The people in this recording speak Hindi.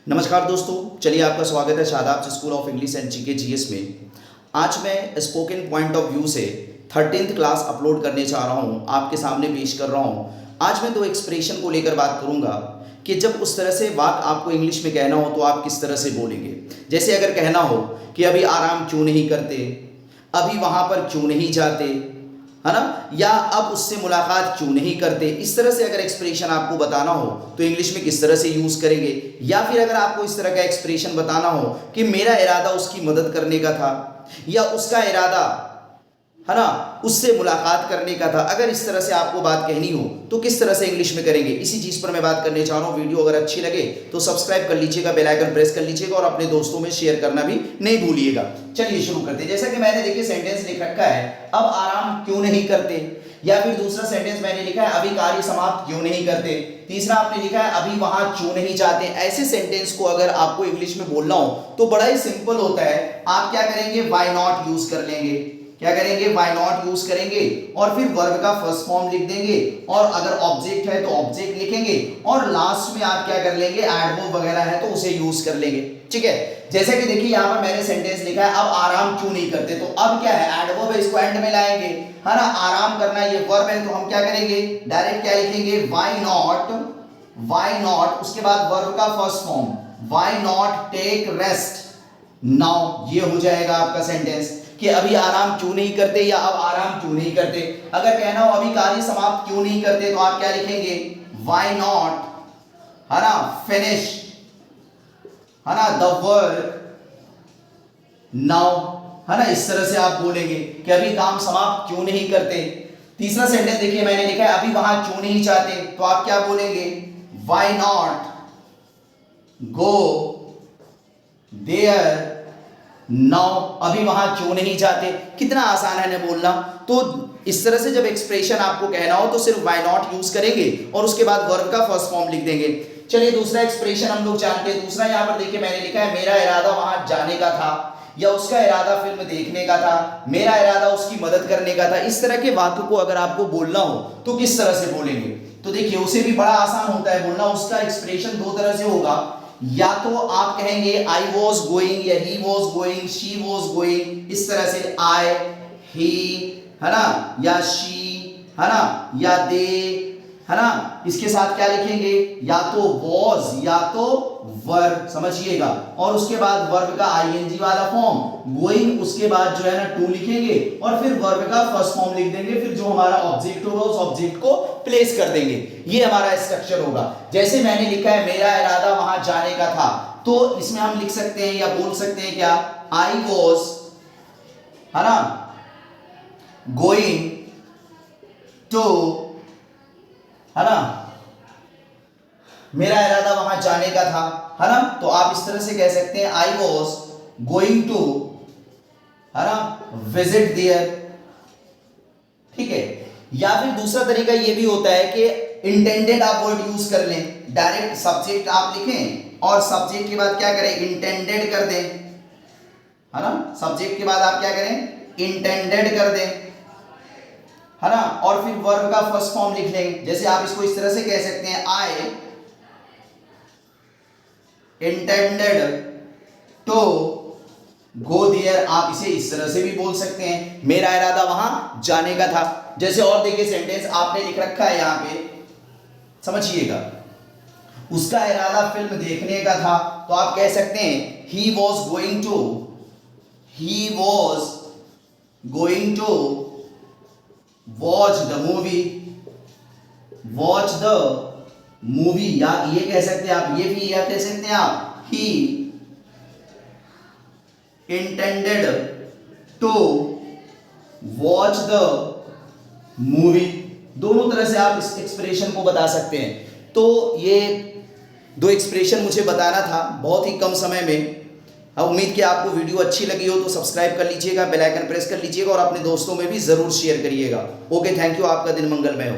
नमस्कार दोस्तों, चलिए आपका स्वागत है Shadab school of English and GK GS में। आज मैं स्पोकन पॉइंट ऑफ व्यू से 13th क्लास अपलोड करने जा रहा हूँ, आपके सामने पेश कर रहा हूँ। आज मैं दो एक्सप्रेशन को लेकर बात करूँगा कि जब उस तरह से वाक्य आपको इंग्लिश में कहना हो तो आप किस तरह से बोलेंगे। जैसे अगर कहना हो कि अभी आराम क्यों नहीं करते, अभी वहाँ पर क्यों नहीं जाते, है ना, या अब उससे मुलाकात क्यों नहीं करते, इस तरह से अगर एक्सप्रेशन आपको बताना हो तो इंग्लिश में किस तरह से यूज़ करेंगे। या फिर अगर आपको इस तरह का एक्सप्रेशन बताना हो कि मेरा इरादा उसकी मदद करने का था या उसका इरादा, है ना, उससे मुलाकात करने का था, अगर इस तरह से आपको बात कहनी हो तो किस तरह से इंग्लिश में करेंगे, इसी चीज़ पर मैं बात करने चाह रहा हूँ। वीडियो अगर अच्छी लगे तो सब्सक्राइब कर लीजिएगा, बेल आइकन प्रेस कर लीजिएगा और अपने दोस्तों में शेयर करना भी नहीं भूलिएगा। चलिए शुरू करते हैं। जैसा कि मैंने देखिए सेंटेंस लिख रखा है, अब आराम क्यों नहीं करते, या फिर दूसरा सेंटेंस मैंने लिखा है अभी कार्य समाप्त क्यों नहीं करते, तीसरा आपने लिखा है अभी वहां क्यों नहीं जाते। ऐसे सेंटेंस को अगर आपको इंग्लिश में बोलना हो तो बड़ा ही सिंपल होता है। आप क्या करेंगे, व्हाई नॉट यूज कर लेंगे। क्या करेंगे, व्हाई नॉट यूज करेंगे और फिर वर्ब का फर्स्ट फॉर्म लिख देंगे, और अगर ऑब्जेक्ट है तो ऑब्जेक्ट लिखेंगे, और लास्ट में आप क्या कर लेंगे, एडवर्ब वगैरह है तो उसे यूज कर लेंगे। ठीक है, जैसे कि देखिए यहाँ पर मैंने सेंटेंस लिखा है अब आराम क्यों नहीं करते, तो अब क्या है, एडवर्ब है, इसको एंड में लाएंगे, है ना। आराम करना ये वर्ब है तो हम क्या करेंगे, डायरेक्ट क्या लिखेंगे, व्हाई नॉट, उसके बाद वर्ब का first form, why not take rest now, ये हो जाएगा आपका सेंटेंस कि अभी आराम क्यों नहीं करते या अब आराम क्यों नहीं करते। अगर कहना हो अभी कार्य समाप्त क्यों नहीं करते तो आप क्या लिखेंगे, व्हाई नॉट, है ना, फिनिश, है ना, द वर्क नाउ, है ना। इस तरह से आप बोलेंगे कि अभी काम समाप्त क्यों नहीं करते। तीसरा सेंटेंस देखिए मैंने लिखा है अभी वहां क्यों नहीं जाते, तो आप क्या बोलेंगे, why not go there now, अभी वहां क्यों नहीं जाते। कितना आसान है ना बोलना। तो इस तरह से जब एक्सप्रेशन आपको कहना हो तो सिर्फ व्हाई नॉट यूज करेंगे और उसके बाद वर्ब का फर्स्ट फॉर्म लिख देंगे। चलिए दूसरा एक्सप्रेशन हम लोग जानते हैं। दूसरा यहां पर देखिए मैंने लिखा है मेरा इरादा वहां जाने का था, या उसका इरादा फिल्म देखने का था, मेरा इरादा उसकी मदद करने का था। इस तरह के वाक्य को अगर आपको बोलना हो तो किस तरह से बोलेंगे, तो देखिए उसे भी बड़ा आसान होता है बोलना। उसका एक्सप्रेशन दो तरह से होगा, या तो आप कहेंगे आई वॉज गोइंग, या ही was going, she was going, इस तरह से आई, ही, है ना, या शी, है ना, या दे, है ना। इसके साथ क्या लिखेंगे, या तो वॉज या तो वर्ब, समझिएगा, और उसके बाद वर्ब का आईएनजी वाला फॉर्म, गोइंग, उसके बाद जो है ना टू लिखेंगे और फिर वर्ब का फर्स्ट फॉर्म लिख देंगे, फिर जो हमारा ऑब्जेक्ट होगा उस ऑब्जेक्ट को प्लेस कर देंगे। ये हमारा स्ट्रक्चर होगा। जैसे मैंने लिखा है मेरा इरादा वहां जाने का था, तो इसमें हम लिख सकते हैं या बोल सकते हैं क्या, आई वॉज, है ना, गोइंग टू, है ना, मेरा इरादा वहां जाने का था, है ना। तो आप इस तरह से कह सकते हैं आई वॉज गोइंग टू, है ना, विजिट देयर। ठीक है, या फिर दूसरा तरीका ये भी होता है कि इंटेंडेड आप वर्ड यूज कर लें, डायरेक्ट सब्जेक्ट आप लिखें और सब्जेक्ट के बाद क्या करें, इंटेंडेड कर दें, है ना। सब्जेक्ट के बाद आप क्या करें, इंटेंडेड कर दें, है ना, और फिर वर्ब का फर्स्ट फॉर्म लिख लेंगे। जैसे आप इसको इस तरह से कह सकते हैं, आई इंटेंडेड टू गो देयर, आप इसे इस तरह से भी बोल सकते हैं, मेरा इरादा वहां जाने का था। जैसे और देखिए सेंटेंस आपने लिख रखा है यहां पे, समझिएगा, उसका इरादा फिल्म देखने का था, तो आप कह सकते हैं he was going to watch the movie, या ये कह सकते हैं आप, ये भी या कह सकते हैं आप, he intended to watch the movie. दोनों तरह से आप इस एक्सप्रेशन को बता सकते हैं। तो ये दो एक्सप्रेशन मुझे बताना था बहुत ही कम समय में। अब उम्मीद कि आपको वीडियो अच्छी लगी हो तो सब्सक्राइब कर लीजिएगा, बेल आइकन प्रेस कर लीजिएगा और अपने दोस्तों में भी जरूर शेयर करिएगा। ओके, थैंक यू, आपका दिन मंगलमय हो।